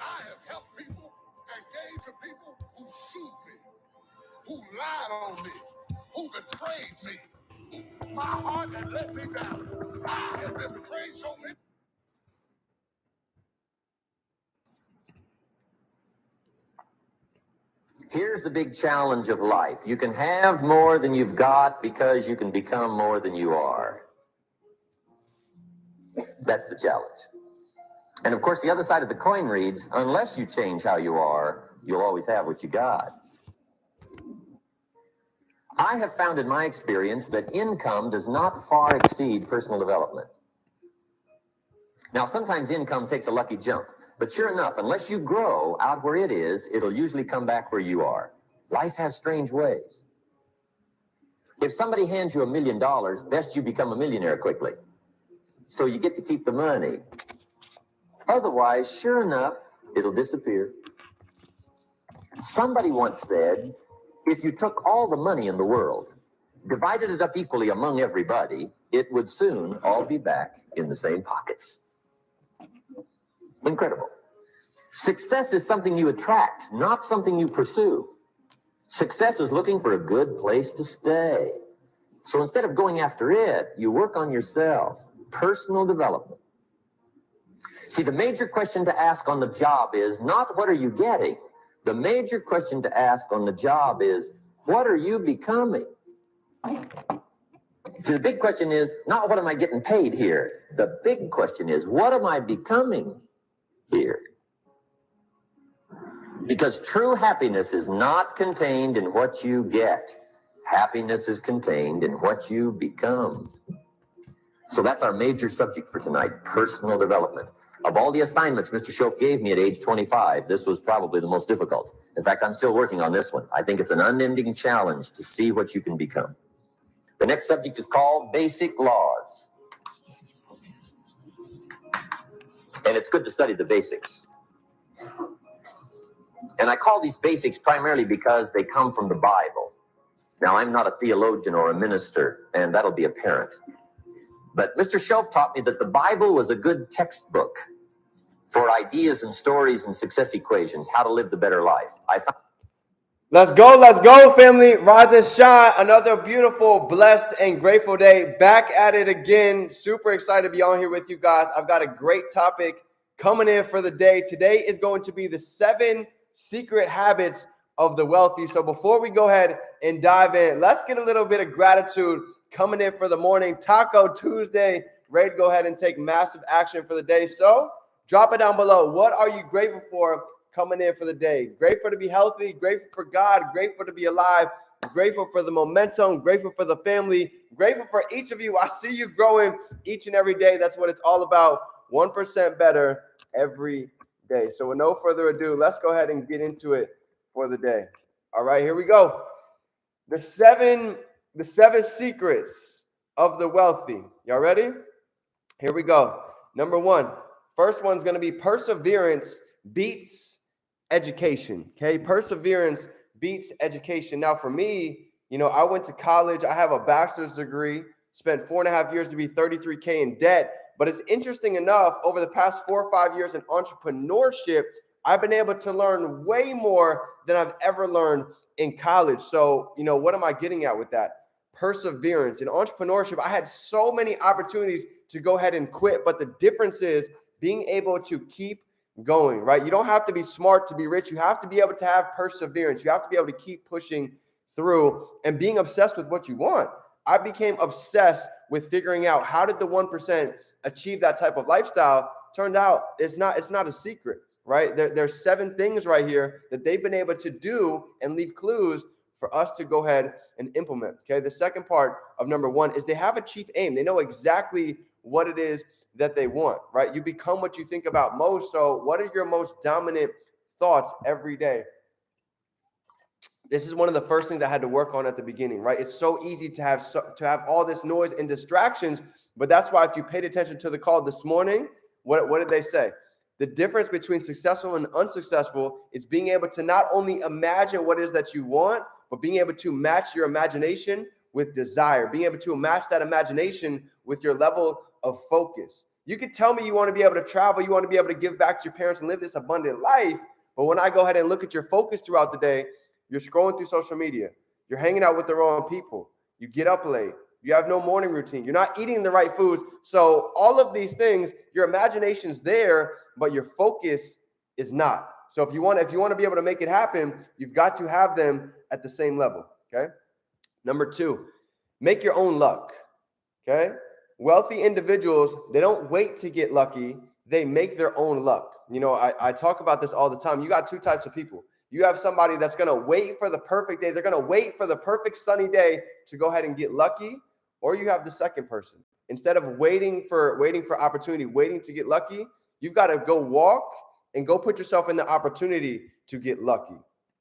I have helped people and gave to people who sued me, who lied on me, who betrayed me. My heart had let me down. I have been betrayed so many. Here's the big challenge of life. You can have more than you've got because you can become more than you are. That's the challenge. And of course, the other side of the coin reads, unless you change how you are, you'll always have what you got. I have found in my experience that income does not far exceed personal development. Now, sometimes income takes a lucky jump, but sure enough, unless you grow out where it is, it'll usually come back where you are. Life has strange ways. If somebody hands you $1 million, best you become a millionaire quickly, so you get to keep the money. Otherwise, sure enough, it'll disappear. Somebody once said, if you took all the money in the world, divided it up equally among everybody, it would soon all be back in the same pockets. Incredible. Success is something you attract, not something you pursue. Success is looking for a good place to stay. So instead of going after it, you work on yourself. Personal development. See, the major question to ask on the job is not what are you getting? The major question to ask on the job is what are you becoming? See, the big question is not what am I getting paid here? The big question is what am I becoming here? Because true happiness is not contained in what you get. Happiness is contained in what you become. So that's our major subject for tonight, personal development. Of all the assignments Mr. Schoaf gave me at age 25, this was probably the most difficult. In fact, I'm still working on this one. I think it's an unending challenge to see what you can become. The next subject is called basic laws. And it's good to study the basics. And I call these basics primarily because they come from the Bible. Now, I'm not a theologian or a minister, and that'll be apparent. But Mr. Schoaf taught me that the Bible was a good textbook for ideas and stories and success equations, how to live the better life. Let's go, family. Rise and shine. Another beautiful, blessed, and grateful day. Back at it again. Super excited to be on here with you guys. I've got a great topic coming in for the day. Today is going to be the 7 secret habits of the wealthy. So before we go ahead and dive in, let's get a little bit of gratitude coming in for the morning. Taco Tuesday. Ready to go ahead and take massive action for the day. So drop it down below. What are you grateful for coming in for the day? Grateful to be healthy, grateful for God, grateful to be alive, grateful for the momentum, grateful for the family, grateful for each of you. I see you growing each and every day. That's what it's all about. 1% better every day. So with no further ado, let's go ahead and get into it for the day. All right, here we go. The seven secrets of the wealthy. Y'all ready? Here we go. Number 1. First one's going to be perseverance beats education. Okay, perseverance beats education. Now, for me, I went to college. I have a bachelor's degree, spent 4.5 years to be $33K in debt. But it's interesting enough, over the past 4 or 5 years in entrepreneurship, I've been able to learn way more than I've ever learned in college. So, what am I getting at with that? Perseverance. In entrepreneurship, I had so many opportunities to go ahead and quit. But the difference is being able to keep going, right? You don't have to be smart to be rich. You have to be able to have perseverance. You have to be able to keep pushing through and being obsessed with what you want. I became obsessed with figuring out how did the 1% achieve that type of lifestyle. Turned out it's not a secret, right? There's 7 things right here that they've been able to do and leave clues for us to go ahead and implement. Okay. The second part of number 1 is they have a chief aim. They know exactly what it is that they want, right? You become what you think about most. So what are your most dominant thoughts every day? This is one of the first things I had to work on at the beginning, right? It's so easy to have all this noise and distractions, but that's why if you paid attention to the call this morning, what did they say? The difference between successful and unsuccessful is being able to not only imagine what it is that you want, but being able to match your imagination with desire, being able to match that imagination with your level of focus. You could tell me you want to be able to travel, you want to be able to give back to your parents and live this abundant life. But when I go ahead and look at your focus throughout the day, you're scrolling through social media. You're hanging out with the wrong people. You get up late. You have no morning routine. You're not eating the right foods. So all of these things, your imagination's there, but your focus is not. So if you want to be able to make it happen, you've got to have them at the same level. Okay. Number 2, make your own luck. Okay. Wealthy individuals, they don't wait to get lucky. They make their own luck. You know, I talk about this all the time. You got 2 types of people. You have somebody that's going to wait for the perfect day. They're going to wait for the perfect sunny day to go ahead and get lucky. Or you have the second person. Instead of waiting for opportunity, waiting to get lucky, you've got to go walk and go put yourself in the opportunity to get lucky.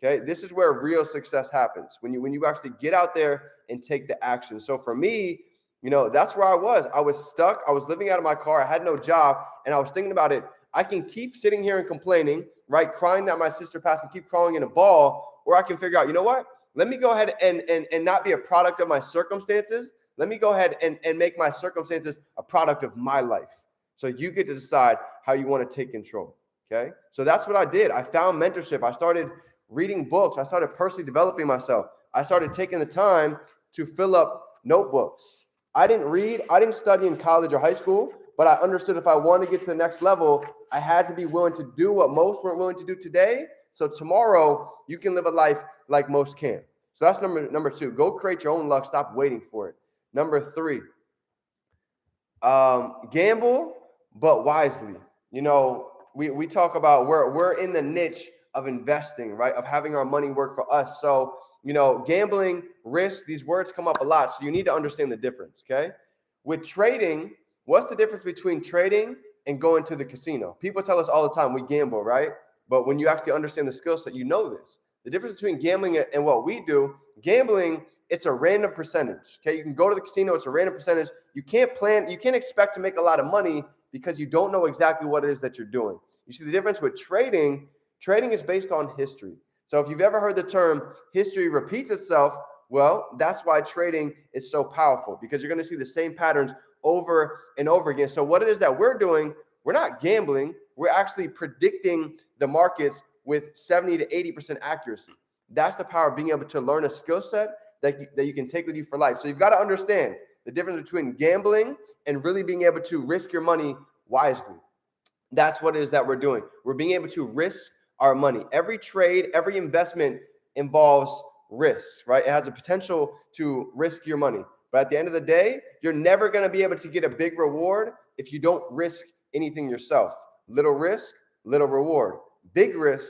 Okay, this is where real success happens, when you actually get out there and take the action. So for me, you know, that's where I was. I was stuck. I was living out of my car. I had no job, and I was thinking about it. I can keep sitting here and complaining, right, crying that my sister passed and keep crawling in a ball, or I can figure out, you know what? Let me go ahead and not be a product of my circumstances. Let me go ahead and make my circumstances a product of my life. So you get to decide how you want to take control. Okay, so that's what I did. I found mentorship. I started reading books. I started personally developing myself. I started taking the time to fill up notebooks. I didn't study in college or high school, but I understood if I wanted to get to the next level, I had to be willing to do what most weren't willing to do today. So tomorrow you can live a life like most can. So that's number 2. Go create your own luck. Stop waiting for it. Number 3, gamble, but wisely. You know, we talk about we're in the niche of investing, right? Of having our money work for us. So, you know, gambling, risk, these words come up a lot. So you need to understand the difference, okay? With trading, what's the difference between trading and going to the casino? People tell us all the time we gamble, right? But when you actually understand the skill set, you know this. The difference between gambling and what we do, gambling, it's a random percentage, okay? You can go to the casino, it's a random percentage. You can't expect to make a lot of money because you don't know exactly what it is that you're doing. You see the difference with trading? Trading is based on history. So if you've ever heard the term history repeats itself, well, that's why trading is so powerful, because you're going to see the same patterns over and over again. So what it is that we're doing, we're not gambling. We're actually predicting the markets with 70 to 80% accuracy. That's the power of being able to learn a skill set that you can take with you for life. So you've got to understand the difference between gambling and really being able to risk your money wisely. That's what it is that we're doing. We're being able to risk our money. Every trade, every investment involves risk, right? It has a potential to risk your money. But at the end of the day, you're never going to be able to get a big reward if you don't risk anything yourself. Little risk, little reward. Big risk,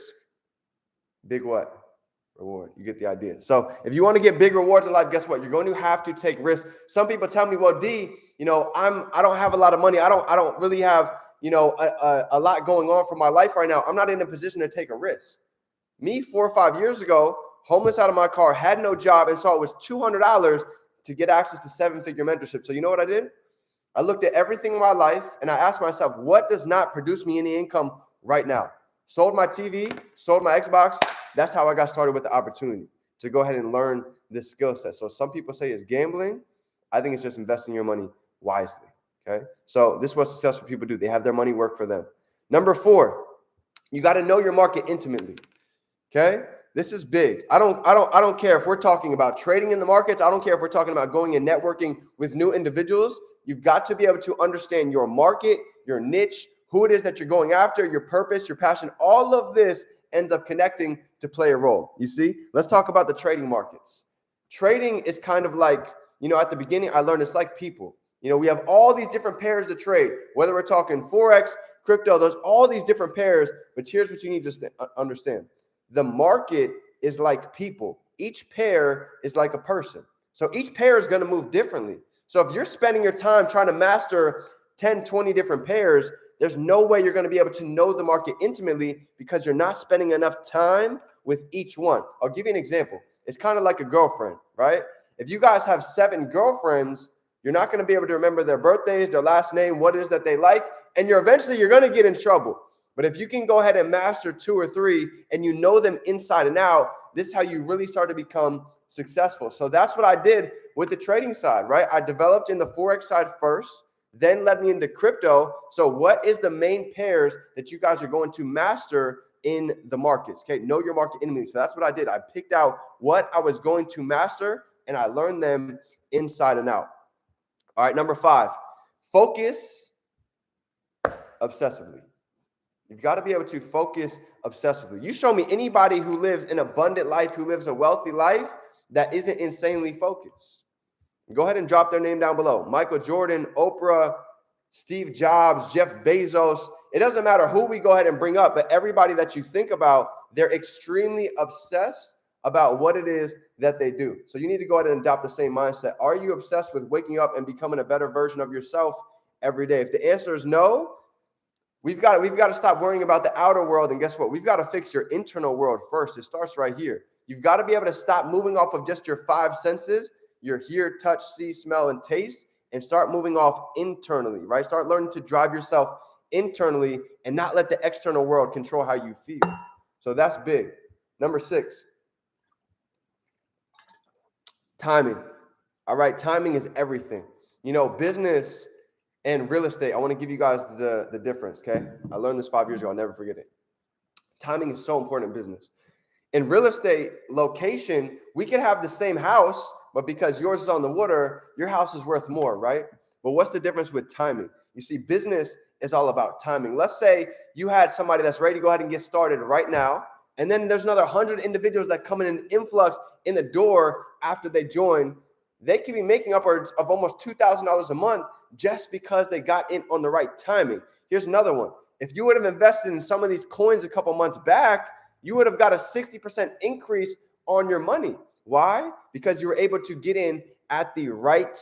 big what? Reward. You get the idea. So if you want to get big rewards in life, guess what? You're going to have to take risks. Some people tell me, well, D, you know, I don't have a lot of money. I don't really have, you know, a lot going on for my life right now. I'm not in a position to take a risk. Me, 4 or 5 years ago, homeless out of my car, had no job, and saw it was $200 to get access to 7-figure mentorship. So you know what I did? I looked at everything in my life and I asked myself, what does not produce me any income right now? Sold my TV, sold my Xbox. That's how I got started with the opportunity to go ahead and learn this skill set. So some people say it's gambling. I think it's just investing your money wisely. Okay. So this is what successful people do. They have their money work for them. Number 4, you got to know your market intimately. Okay. This is big. I don't care if we're talking about trading in the markets. I don't care if we're talking about going and networking with new individuals. You've got to be able to understand your market, your niche, who it is that you're going after, your purpose, your passion. All of this ends up connecting to play a role. You see, let's talk about the trading markets. Trading is kind of like, you know, at the beginning, I learned it's like people. You know, we have all these different pairs to trade, whether we're talking Forex, crypto, there's all these different pairs. But here's what you need to understand. The market is like people. Each pair is like a person. So each pair is going to move differently. So if you're spending your time trying to master 10, 20 different pairs, there's no way you're going to be able to know the market intimately because you're not spending enough time with each one. I'll give you an example. It's kind of like a girlfriend, right? If you guys have 7 girlfriends, you're not going to be able to remember their birthdays, their last name, what it is that they like, and you're going to get in trouble. But if you can go ahead and master 2 or 3 and you know them inside and out, this is how you really start to become successful. So that's what I did with the trading side, right? I developed in the Forex side first. then led me into crypto. So what is the main pairs that you guys are going to master in the markets? Okay, know your market enemy. So that's what I did. I picked out what I was going to master and I learned them inside and out. All right, number 5, focus obsessively. You've got to be able to focus obsessively. You show me anybody who lives an abundant life, who lives a wealthy life that isn't insanely focused. Go ahead and drop their name down below. Michael Jordan, Oprah, Steve Jobs, Jeff Bezos. It doesn't matter who we go ahead and bring up, but everybody that you think about, they're extremely obsessed about what it is that they do. So you need to go ahead and adopt the same mindset. Are you obsessed with waking up and becoming a better version of yourself every day? If the answer is no, we've got to stop worrying about the outer world. And guess what? We've got to fix your internal world first. It starts right here. You've got to be able to stop moving off of just your 5 senses, your hear, touch, see, smell, and taste, and start moving off internally, right? Start learning to drive yourself internally and not let the external world control how you feel. So that's big. Number 6, timing. All right, timing is everything. You know, business and real estate, I want to give you guys the difference, okay? I learned this 5 years ago. I'll never forget it. Timing is so important in business. In real estate, location, we can have the same house, but because yours is on the water, your house is worth more, right? But what's the difference with timing? You see, business is all about timing. Let's say you had somebody that's ready to go ahead and get started right now, and then there's another 100 individuals that come in an influx in the door after they join. They could be making upwards of almost $2,000 a month just because they got in on the right timing. Here's another one. If you would have invested in some of these coins a couple months back, you would have got a 60% increase on your money. Why? Because you were able to get in at the right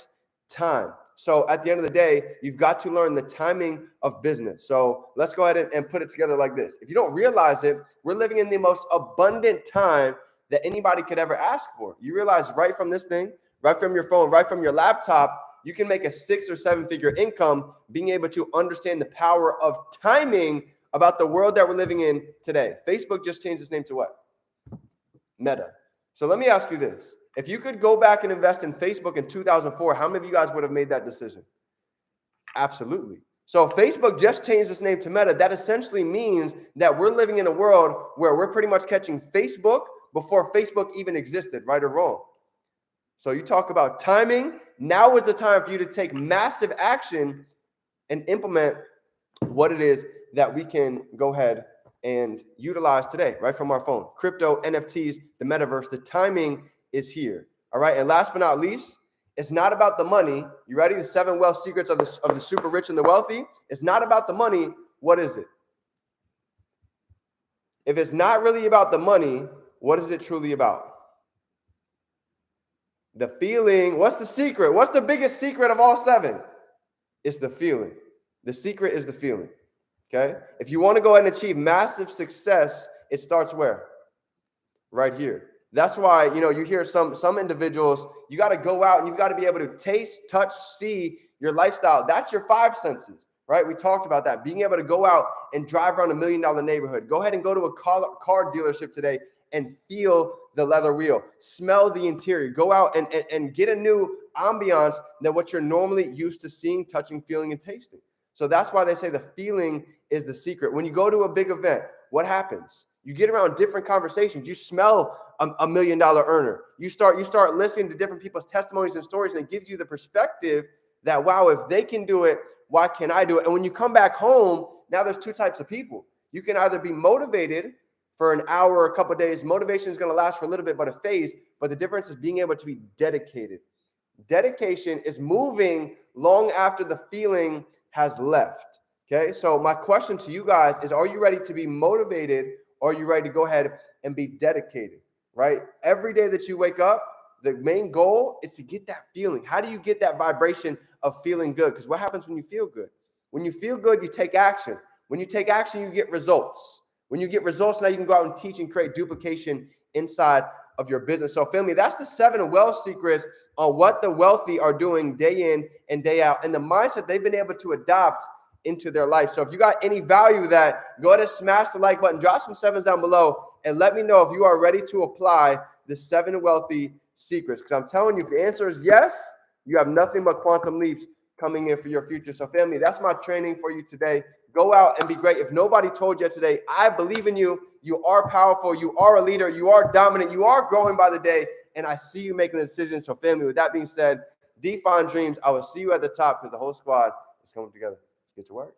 time. So at the end of the day, you've got to learn the timing of business. So let's go ahead and put it together like this. If you don't realize it, we're living in the most abundant time that anybody could ever ask for. You realize right from this thing, right from your phone, right from your laptop, you can make a 6 or 7 figure income being able to understand the power of timing about the world that we're living in today. Facebook just changed its name to what? Meta. So let me ask you this. If you could go back and invest in Facebook in 2004, how many of you guys would have made that decision? Absolutely. So Facebook just changed its name to Meta. That essentially means that we're living in a world where we're pretty much catching Facebook before Facebook even existed, right or wrong. So you talk about timing. Now is the time for you to take massive action and implement what it is that we can go ahead and utilize today, right from our phone. Crypto, NFTs, the metaverse, the timing is here. All right. And last but not least, it's not about the money. You ready? The 7 wealth secrets of the super rich and the wealthy. It's not about the money. What is it? If it's not really about the money, what is it truly about? The feeling. What's the secret? What's the biggest secret of all 7? It's the feeling. The secret is the feeling. Okay. If you want to go ahead and achieve massive success, it starts where? Right here. That's why, you know, you hear some individuals, you got to go out and you've got to be able to taste, touch, see your lifestyle. That's your 5 senses, right? We talked about that. Being able to go out and drive around $1 million neighborhood. Go ahead and go to a car dealership today and feel the leather wheel. Smell the interior. Go out and get a new ambiance than what you're normally used to seeing, touching, feeling, and tasting. So that's why they say the feeling is the secret. When you go to a big event, what happens? You get around different conversations. You smell $1 million earner. You start listening to different people's testimonies and stories, and it gives you the perspective that, wow, if they can do it, why can't I do it? And when you come back home, now there's 2 types of people. You can either be motivated for an hour or a couple of days. Motivation is going to last for a little bit, but a phase. But the difference is being able to be dedicated. Dedication is moving long after the feeling has left. Okay, so my question to you guys is, are you ready to be motivated, or are you ready to go ahead and be dedicated, right? Every day that you wake up, the main goal is to get that feeling. How do you get that vibration of feeling good? Because what happens when you feel good? When you feel good, you take action. When you take action, you get results. When you get results, now you can go out and teach and create duplication inside of your business. So family, that's the 7 wealth secrets on what the wealthy are doing day in and day out, and the mindset they've been able to adopt into their life. So if you got any value with that, go ahead and smash the like button, drop some 7s down below, and let me know if you are ready to apply the 7 wealthy secrets. Because I'm telling you, if the answer is yes, you have nothing but quantum leaps coming in for your future. So family, that's my training for you today. Go out and be great. If nobody told you today, I believe in you. You are powerful. You are a leader. You are dominant. You are growing by the day. And I see you making the decision. So family, with that being said, define dreams. I will see you at the top because the whole squad is coming together. Let's get to work.